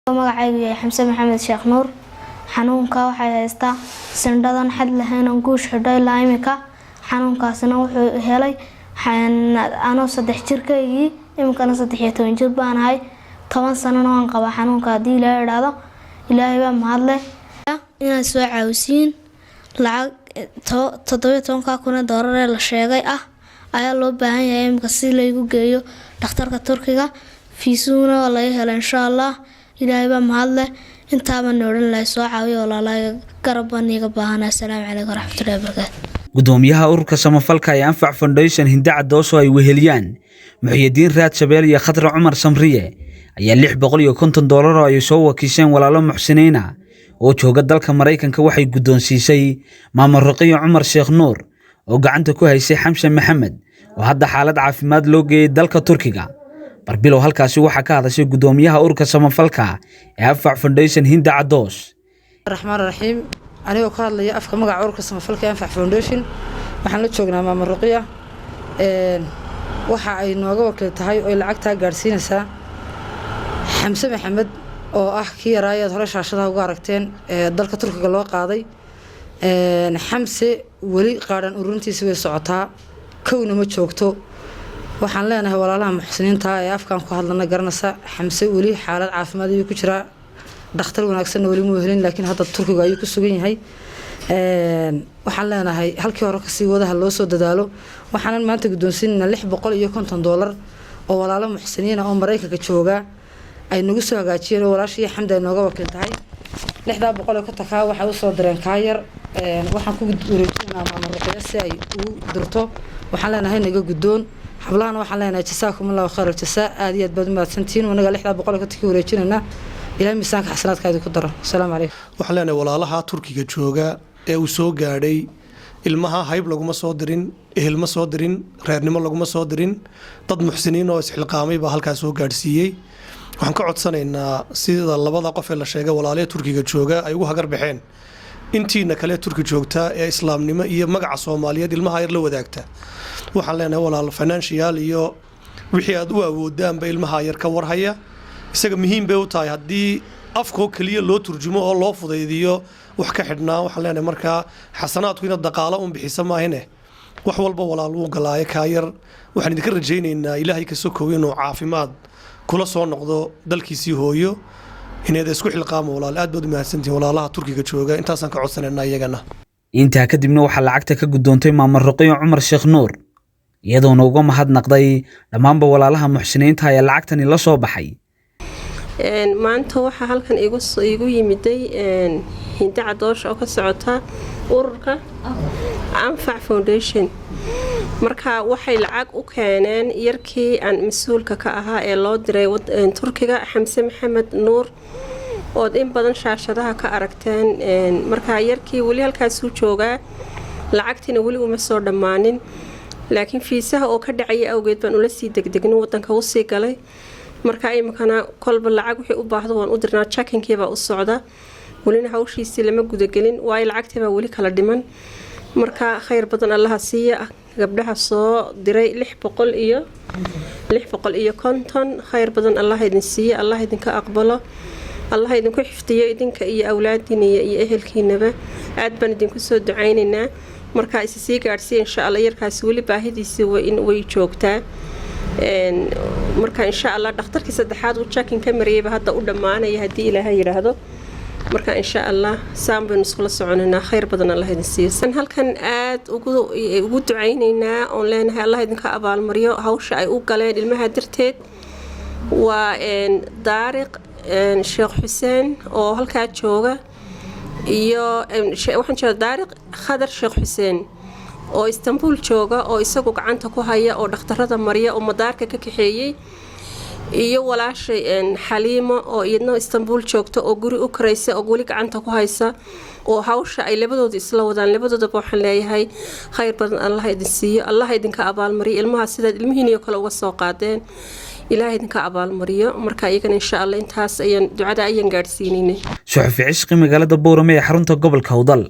magacaygu Xamse Maxamed Sheekh Nuur xanuunka waxa haysta sandadan xad lahayn oo guush xidhay ilaa imika xanuunkaasna wuxuu helay anoo 3 jirkaygii imikana 13 jir baan ahay 10 sano aan qaba xanuunka hadii la yiraahdo ilaahay baa mahadle inaan soo caawisiin lacag $17,000 la sheegay ayaa loo baahan yahay imika si la igu geeyo dhakhtarka Turkiga fiisuuna la helo insha Allah ilaahay baa mahadle inta baan oran lahay soo caawiyo walaalay garabaniga baahanaa. Assalaamu calaykum waraxmatullaahi wabarakaatuh. gudoomiyaha ururka samafalka ee Anfac Foundation Hinda Cadooso ay weheliyaan Muxyidiin Raad Shabeel iyo Khadra Cumar Samriye ayaa $650 oo ay soo wakiisheen walaalo muxsiniina oo jooga dalka Mareykanka waxay gudoonsiisay Maama Ruqiyo Cumar Sheekh Nuur oo gacanta ku haysay Xamse Maxamed oo hadda xaalad caafimaad loo geeyay dalka Turkiga. barbilow halkaasi waxa ka hadashay gudoomiyaha ururka samafalka ee Anfac Foundation Hinda Cadoos. الرحمن الرحيم أنا وكاد لي أفكار مجا عورك samafalka Anfac Foundation waxaan la joognaa Maama Ruqiya waxa ay nooga wakiiltahay oo lacagta gaarsiinaysa Xamse Maxamed oo kii raayad hore shaashada uga aragteen dalka Turkiga loo qaaday Xamse wali qaadan uruntiisa way socotaa kowna ma joogto waxaan leenahay walaalaha muxsiniinta ee afkaan ku hadlana garanaysa Xamse wali xaalad caafimaad ayuu ku jiraa dhakhtar wanaagsan wali muu helin laakiin hadda Turkiga ayuu ku sugan yahay waxaan leenahay halkii hore ka sii wadaha loo soo dadaalo waxaan maanta gudoonsiinaa $650 oo walaalo muxsiniina oo Mareykanka jooga ay nagu soo hagaajiyeen walaashii Xamda nooga wakiiltahay $600 ka takaa waxa uu soo direen kaayar waxaan ku wareejinaa Maama Ruqiya si ay u dirto waxaan leenahay naga gudoon حبلان وحنا لنا جزاكم الله خير الجزاء هذه بعد ما سنتين ونقل لحظة بقولك تكي ورجينا إلى ميسانك حسنات كذا كدرة. السلام عليكم. وحنا لنا ولا لها تركي جوجا وسوق قاري المها هايب لقوا مصادرين المصادرين غير نما لقوا مصادرين ضد محسنين واسح القامي بهالكاسوق قارسية وحنقعد سنة إن سيد الله بضع قفل الشيء ولا عليه تركي جوجا أيوه هجر بحين intii nakale turki joogta ee islaamnimo iyo magaca Soomaaliyeed ilmaha yar la wadaagta waxaan leenahay walaal financial iyo wixii aad u awoodaan ba ilmaha yar ka warhaya isaga muhiim bay u tahay hadii afko kaliya loo turjumo oo loo fudaydiyo wax ka xidhnaa waxaan leenahay marka xasanaadku ina dhaqaale u bixisa maahine wax walba walaal uu galaayo ka yar waxaan idinka rajaynaynaa Ilaahay ka soo kooyo inuu caafimaad kula soo noqdo dalkiisii hooyo إنه إسكو حلقام ولا الأدب ما سنتي ولا الله تركي كشوجا أنت أصلاً كعصنا النايجنا. أنت هكذا من وحلا عكتك قدونتي مع مرقي عمر شيخ نور. يدون وقوم هاد نقضي لما بولا لها محسنين تاي العكتني لا صوبحي. ما أنت وح هل كان يقول يمدي هندا عدوش أو كسعتها أوركا أنفع فاونديشن. marka waxay lacag u keeneen yarkii aan mas'uulka ka ahaa ee loo diray Turkiga Xamse Maxamed Nuur oo in badan shaashadaha ka aragteen marka yarkii wali halkaas uu joogaa lacagtina wali uma soo dhamaanin laakiin fiisaha oo ka dhacay awgeed baan ula sii degdegnay wadanka uu sii galay marka ay makana kolba lacag wixii u baahdo waan u dirnaa checking-kiiba u socda walina hawshiisii lama gudagelin waay lacagtiba wali kala dhiman marka khayr badan Allah siiya gabdhaha soo diray 600 iyo konton khayr badan Allah idin siiya Allah idinka aqbalo Allah idinku xifdiyo idinka iyo awlaadiina iyo ehelkiinaba aad baan idinku soo ducaynaynaa marka is sii gaarsiin insha Allah yarkaas wali baahidiisa way joogtaa marka insha Allah dhakhtarkii saddexaad uu checking ka mariyay hadda u dhamaanaya hadii Ilaahay yiraahdo marka insha Allah saambin isku soconayna khayr badan Allah idin siiyo san halkan aad ugu ducaynaynaa oo leenahay Allah idinka abaal mariyo hawsha ay u galeen ilmaha dirteed waa Daariq Sheekh Xuseen oo halka jooga iyo waxaan jeedaa Daariq Khadar Sheekh Xuseen oo Istanbul jooga oo isagu gacanta ku haya oo dhakhtarada mariya oo madaarka ka kaxeeyay iyo walaashay Xaliimo oo iyadna Istanbul joogto oo guri u karaysa oo wali gacanta ku haysa oo hawsha ay labadooda isla wadaan labadooda waxaan leeyahay khayr badan Allah idin siiyo Allah idinka abaal mariyo ilmaha sida ilmihiina kale uga soo qaadeen Ilaahay idinka abaal mariyo marka iyagana insha Allah intaas ayaan ducada ayaan gaarsiinay suxufi cishqi magaalada Boorame ee xarunta gobolka Hawdal.